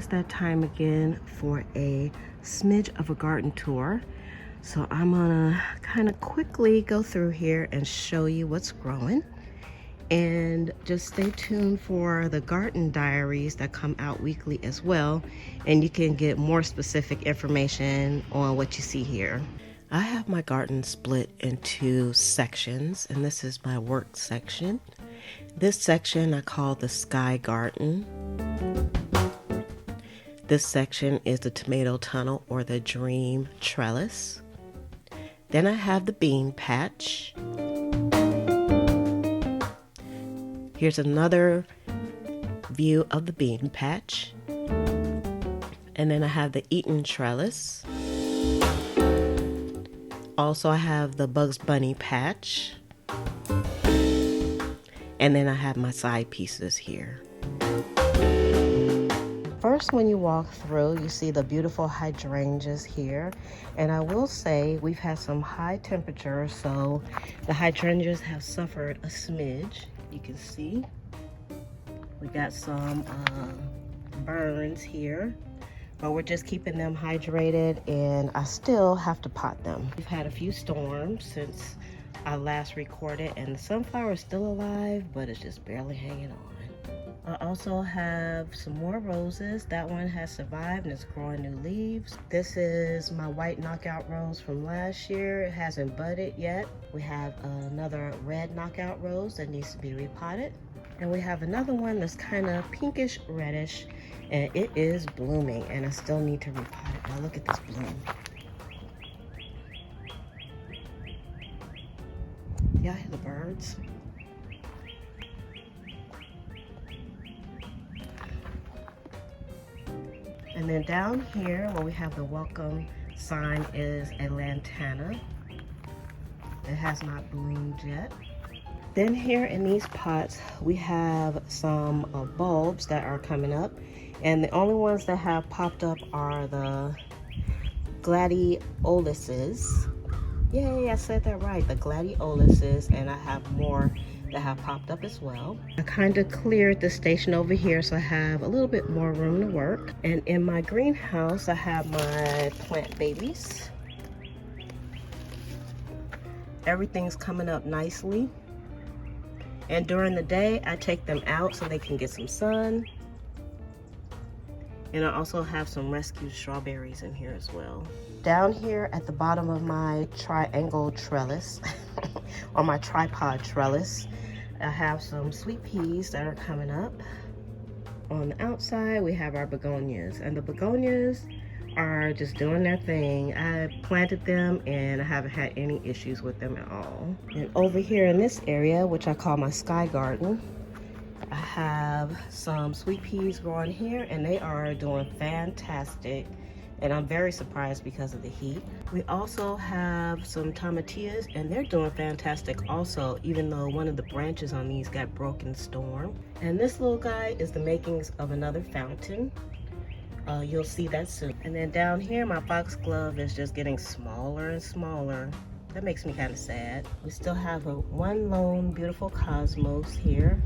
it's that time again for a smidge of a garden tour. So I'm gonna kind of quickly go through here and show you what's growing. And just stay tuned for the garden diaries that come out weekly as well. And you can get more specific information on what you see here. I have my garden split into sections, and this is my work section. This section I call the Sky Garden. This section is the Tomato Tunnel or the Dream Trellis. Then I have the Bean Patch. Here's another view of the Bean Patch. And then I have the Eaton Trellis. Also I have the Bugs Bunny Patch. And then I have my side pieces here. First, when you walk through, you see the beautiful hydrangeas here. And I will say we've had some high temperatures, so the hydrangeas have suffered a smidge. You can see we got some burns here, but we're just keeping them hydrated, and I still have to pot them. We've had a few storms since I last recorded, and the sunflower is still alive, but it's just barely hanging on. I also have some more roses. That one has survived and it's growing new leaves. This is my white knockout rose from last year. It hasn't budded yet. We have another red knockout rose that needs to be repotted. And we have another one that's kind of pinkish reddish, and it is blooming, and I still need to repot it. Now look at this bloom. Y'all hear the birds? And then down here where we have the welcome sign is a lantana. It has not bloomed yet. Then here in these pots we have some bulbs that are coming up, and the only ones that have popped up are the Gladioluses. Yay, I said that right, the Gladioluses, and I have more that have popped up as well. I kind of cleared the station over here, so I have a little bit more room to work. And in my greenhouse, I have my plant babies. Everything's coming up nicely. And during the day, I take them out so they can get some sun. And I also have some rescued strawberries in here as well. Down here at the bottom of my triangle trellis, or my tripod trellis, I have some sweet peas that are coming up. On the outside, we have our begonias, and the begonias are just doing their thing. I planted them and I haven't had any issues with them at all. And over here in this area, which I call my sky garden, I have some sweet peas growing here, and they are doing fantastic. And I'm very surprised because of the heat. We also have some tomatillas, and they're doing fantastic also, even though one of the branches on these got broken in storm. And this little guy is the makings of another fountain. You'll see that soon. And then down here, my foxglove is just getting smaller and smaller. That makes me kind of sad. We still have one lone beautiful cosmos here,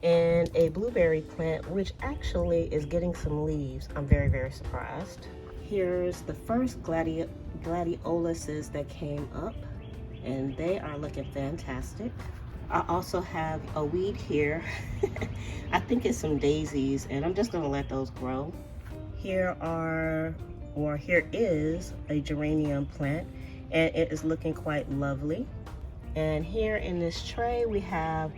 and a blueberry plant, which actually is getting some leaves. I'm very, very surprised. Here's the first Gladioluses that came up, and they are looking fantastic. I also have a weed here. I think it's some daisies, and I'm just gonna let those grow. Here is a geranium plant, and it is looking quite lovely. And here in this tray, we have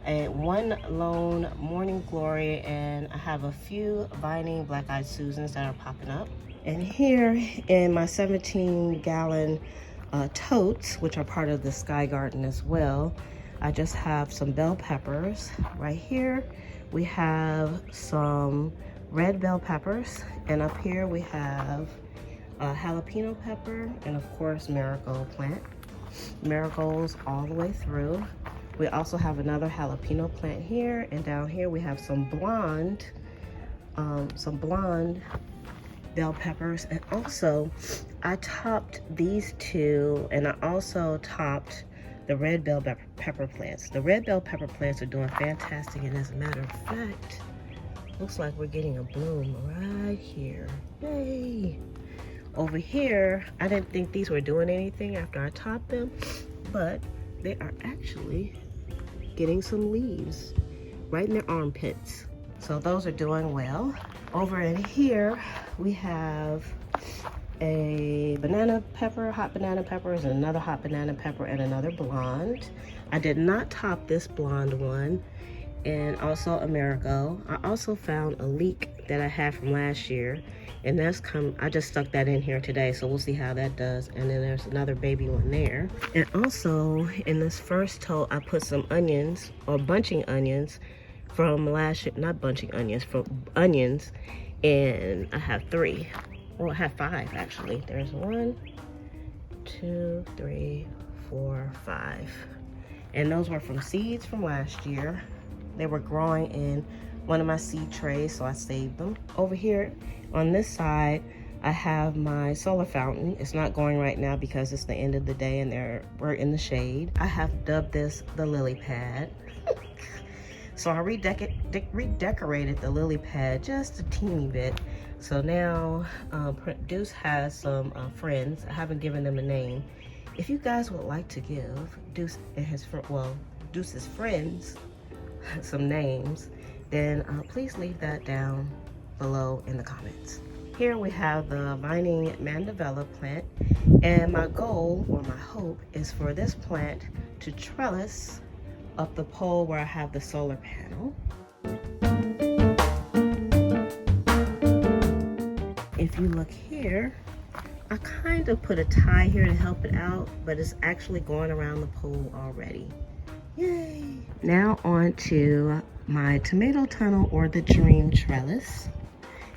one lone morning glory, and I have a few vining black-eyed Susans that are popping up. And here in my 17-gallon totes, which are part of the sky garden as well, I just have some bell peppers. Right here we have some red bell peppers, and up here we have a jalapeno pepper, and of course marigold plant. Marigolds all the way through. We also have another jalapeno plant here, and down here we have some blonde bell peppers. And also I topped these two, and I also topped the red bell pepper plants. The red bell pepper plants are doing fantastic, and as a matter of fact, Looks like we're getting a bloom right here. Yay! Over here, I didn't think these were doing anything after I topped them, but they are actually getting some leaves right in their armpits. So those are doing well. Over in here, we have a banana pepper, hot banana peppers, and another hot banana pepper, and another blonde. I did not top this blonde one, and also Amerigo. I also found a leek that I had from last year, and I just stuck that in here today, so we'll see how that does. And then there's another baby one there. And also in this first tote, I put some onions, or bunching onions, from last year, not bunching onions, from onions, and I have 3. Well, I have 5 actually. There's 1, 2, 3, 4, 5. And those were from seeds from last year. They were growing in one of my seed trays, so I saved them. Over here on this side, I have my solar fountain. It's not going right now because it's the end of the day and we're in the shade. I have dubbed this the lily pad. So I redecorated the lily pad just a teeny bit. So now Deuce has some friends. I haven't given them a name. If you guys would like to give Deuce and Deuce's friends some names, then please leave that down below in the comments. Here we have the vining Mandevella plant, and my goal, or my hope, is for this plant to trellis up the pole where I have the solar panel. If you look here, I kind of put a tie here to help it out, but it's actually going around the pole already. Yay! Now on to my tomato tunnel, or the dream trellis.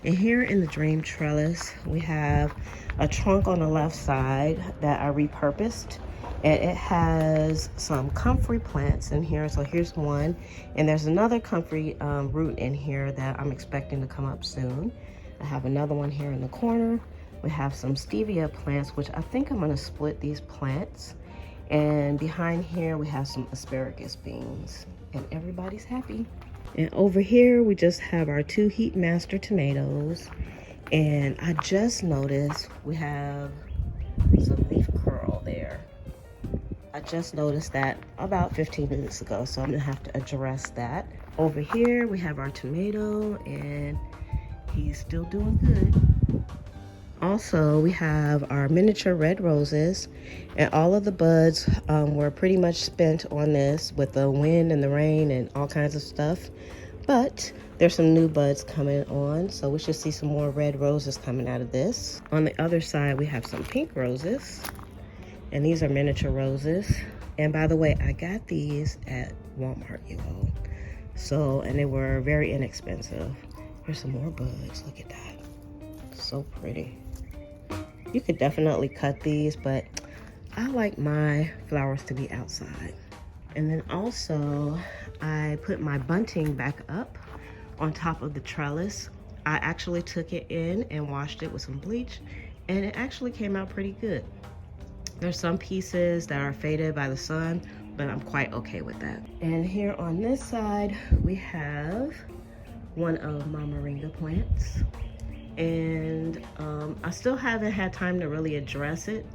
And here in the dream trellis, we have a trunk on the left side that I repurposed, and it has some comfrey plants in here. So here's one, and there's another comfrey root in here that I'm expecting to come up soon. I have another one here in the corner. We have some stevia plants, which I think I'm gonna split these plants. And behind here, we have some asparagus beans, and everybody's happy. And over here, we just have our 2 Heat Master tomatoes. And I just noticed we have some leaf curl there. I just noticed that about 15 minutes ago, so I'm gonna have to address that. Over here, we have our tomato, and he's still doing good. Also, we have our miniature red roses, and all of the buds were pretty much spent on this with the wind and the rain and all kinds of stuff. But there's some new buds coming on, so we should see some more red roses coming out of this. On the other side, we have some pink roses, and these are miniature roses. And by the way, I got these at Walmart, you all. So, and they were very inexpensive. Here's some more buds, look at that. So pretty. You could definitely cut these, but I like my flowers to be outside. And then also, I put my bunting back up on top of the trellis. I actually took it in and washed it with some bleach, and it actually came out pretty good. There's some pieces that are faded by the sun, but I'm quite okay with that. And here on this side, we have one of my moringa plants. And I still haven't had time to really address it,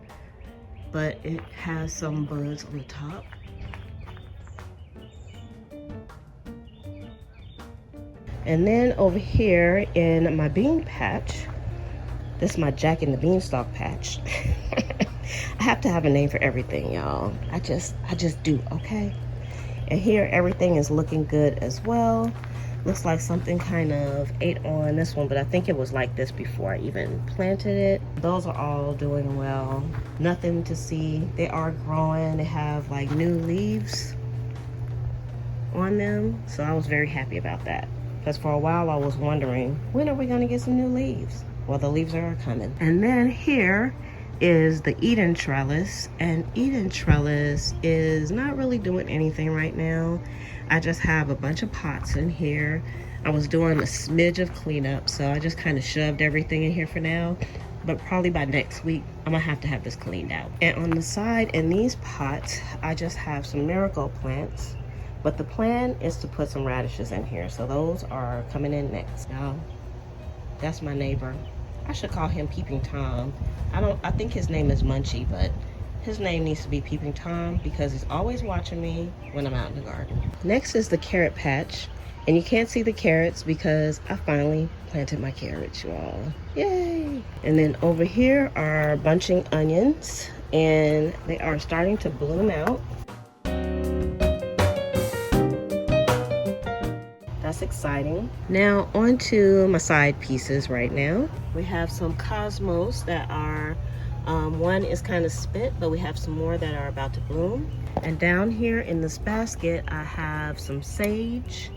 but it has some buds on the top. And then over here in my bean patch, this is my Jack and the Beanstalk patch. I have to have a name for everything, y'all. I just do, okay? And here everything is looking good as well. Looks like something kind of ate on this one, but I think it was like this before I even planted it. Those are all doing well. Nothing to see. They are growing. They have like new leaves on them. So I was very happy about that. Because for a while I was wondering, when are we gonna get some new leaves? Well, the leaves are coming. And then here is the Eden trellis. And Eden trellis is not really doing anything right now. I just have a bunch of pots in here. I was doing a smidge of cleanup, so I just kind of shoved everything in here for now. But probably by next week, I'm gonna have to have this cleaned out. And on the side in these pots, I just have some marigold plants. But the plan is to put some radishes in here. So those are coming in next. Now, that's my neighbor. I should call him Peeping Tom. I think his name is Munchie, but his name needs to be Peeping Tom because he's always watching me when I'm out in the garden. Next is the carrot patch. And you can't see the carrots because I finally planted my carrots, y'all. Yay! And then over here are bunching onions, and they are starting to bloom out. That's exciting. Now on to my side pieces right now. We have some cosmos that are, one is kind of spit, but we have some more that are about to bloom. And down here in this basket, I have some sage.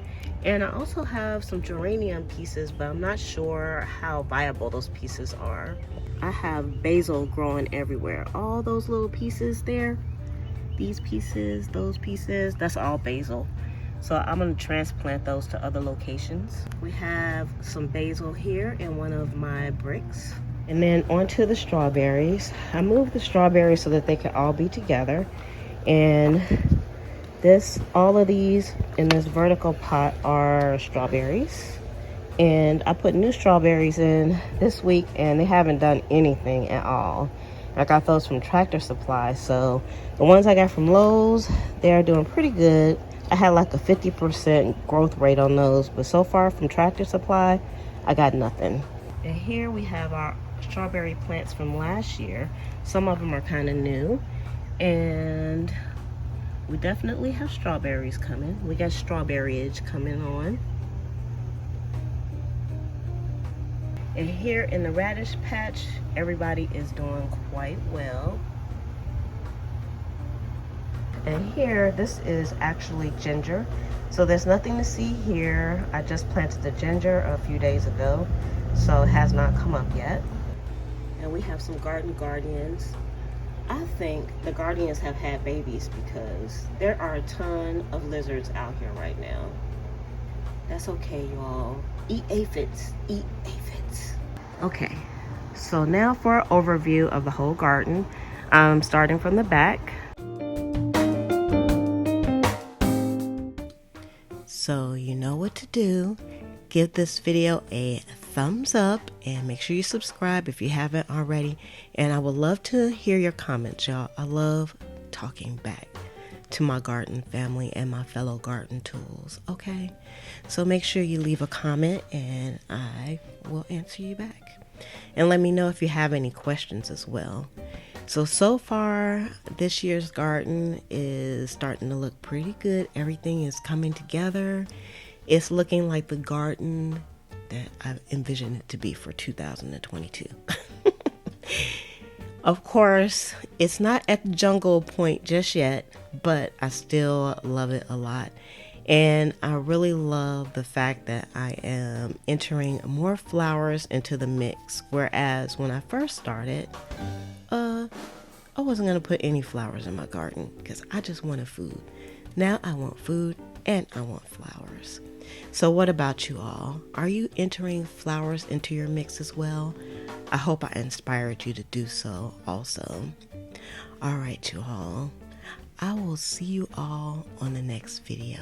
And I also have some geranium pieces, but I'm not sure how viable those pieces are. I have basil growing everywhere. All those little pieces there, these pieces, those pieces, that's all basil. So I'm gonna transplant those to other locations. We have some basil here in one of my bricks. And then onto the strawberries. I moved the strawberries so that they could all be together. And all of these in this vertical pot are strawberries, and I put new strawberries in this week and they haven't done anything at all. I got those from Tractor Supply, so the ones I got from Lowe's, they're doing pretty good. I had like a 50% growth rate on those, but so far from Tractor Supply, I got nothing. And here we have our strawberry plants from last year. Some of them are kind of new, and we definitely have strawberries coming. We got strawberryage coming on. And here in the radish patch, everybody is doing quite well. And here, this is actually ginger. So there's nothing to see here. I just planted the ginger a few days ago, so it has not come up yet. And we have some garden guardians. I think the guardians have had babies because there are a ton of lizards out here right now. That's okay, y'all. Eat aphids. Eat aphids. Okay, so now for an overview of the whole garden. I'm starting from the back. So you know what to do. Give this video a thumbs up and make sure you subscribe if you haven't already. And I would love to hear your comments, y'all. I love talking back to my garden family and my fellow garden tools, okay? So make sure you leave a comment and I will answer you back. And let me know if you have any questions as well. So far, this year's garden is starting to look pretty good. Everything is coming together. It's looking like the garden that I envisioned it to be for 2022. Of course, it's not at the jungle point just yet, but I still love it a lot. And I really love the fact that I am entering more flowers into the mix. Whereas when I first started, I wasn't going to put any flowers in my garden because I just wanted food. Now I want food and I want flowers. So what about you all? Are you entering flowers into your mix as well? I hope I inspired you to do so also. All right, you all. I will see you all on the next video.